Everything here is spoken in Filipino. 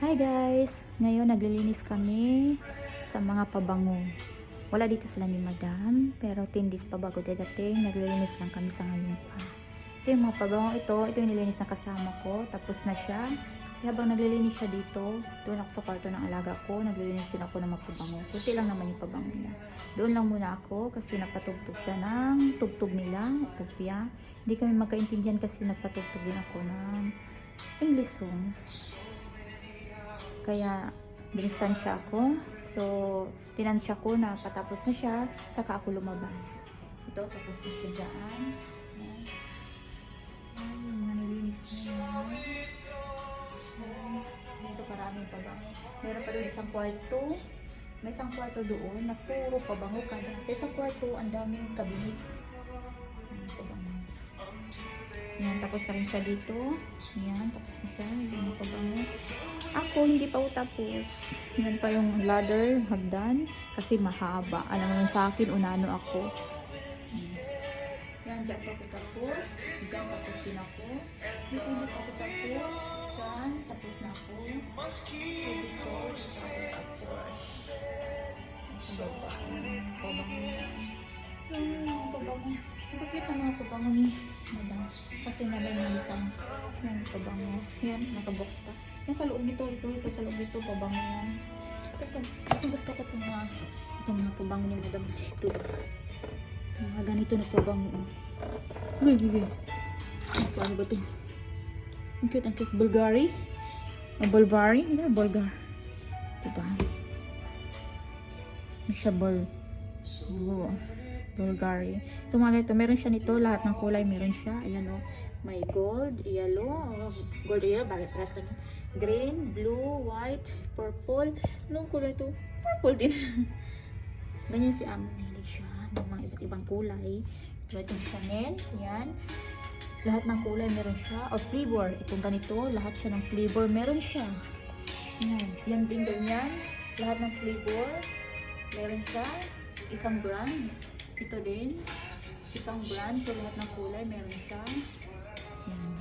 Hi guys! Ngayon naglilinis kami sa mga pabango. Wala dito sila ni Madam, pero 10 days pa bago dadating, naglilinis lang kami sa ngayon pa. Ito yung mga pabango ito yung nilinis na kasama ko, tapos na siya. Kasi habang naglilinis siya dito, doon ako sa kwarto ng alaga ko, naglilinis din ako ng mga pabango. Kunti lang naman yung pabango niya. Doon lang muna ako kasi nagpatugtog siya ng tugtog nila, Tugpia. Hindi kami magkaintindihan kasi nagpatugtog din ako ng English songs. Kaya dinistansya ako. So, tinansya ko na patapos na siya, saka ako lumabas. Ito, tapos na siya dyan. Ay, nanilinis na yan. Dito karaming pabango. Meron pa doon isang kwarto. May isang kwarto doon na puro pabango kada. Sa isang kwarto, ang daming kabinet. Pabango. Yan, tapos na rin siya dito. Yan, tapos na siya. Yung pabango. Ako, hindi pa tapos. Yan pa yung ladder, hagdan. Kasi mahaba. Alam mo sa akin, unano ako. Yan, dyan pa ako tapos. Dyan tapos din ako. Dito pa ako tapos. Dyan, tapos na ako. Dito, tapos. Sa baba. Pabango yan. Pabango. Bakit ang mga pabango ni Madam? Kasi naman yung isang yung pabango. Yan, nakabox pa. Yan sa loob nito, ito sa loob nito, pabango yan. Ito, gusto ko itong mga pabango ni Madam. Ito. Mga ganito na pabango. Uy. Paano ba ito? Ang cute. Bulgari? Bulgari? Ano Bulgar? Diba? Ano siya Bulgari. Ito mga ganito. Meron siya nito. Lahat ng kulay meron siya. Ayan o. May gold, yellow, bakit paras lang yun? Green, blue, white, purple. Anong kulay ito? Purple din. Ganyan si Amo. Mahilig siya ng mga iba't ibang kulay. Ito itong Chanel. Yan. Lahat ng kulay meron siya. O flavor. Itong ganito. Lahat siya ng flavor meron siya. Yan. Yan din ganyan. Lahat ng flavor meron siya. Isang brand. Ito din. Isang brand. So lahat ng kulay meron siya. Yan.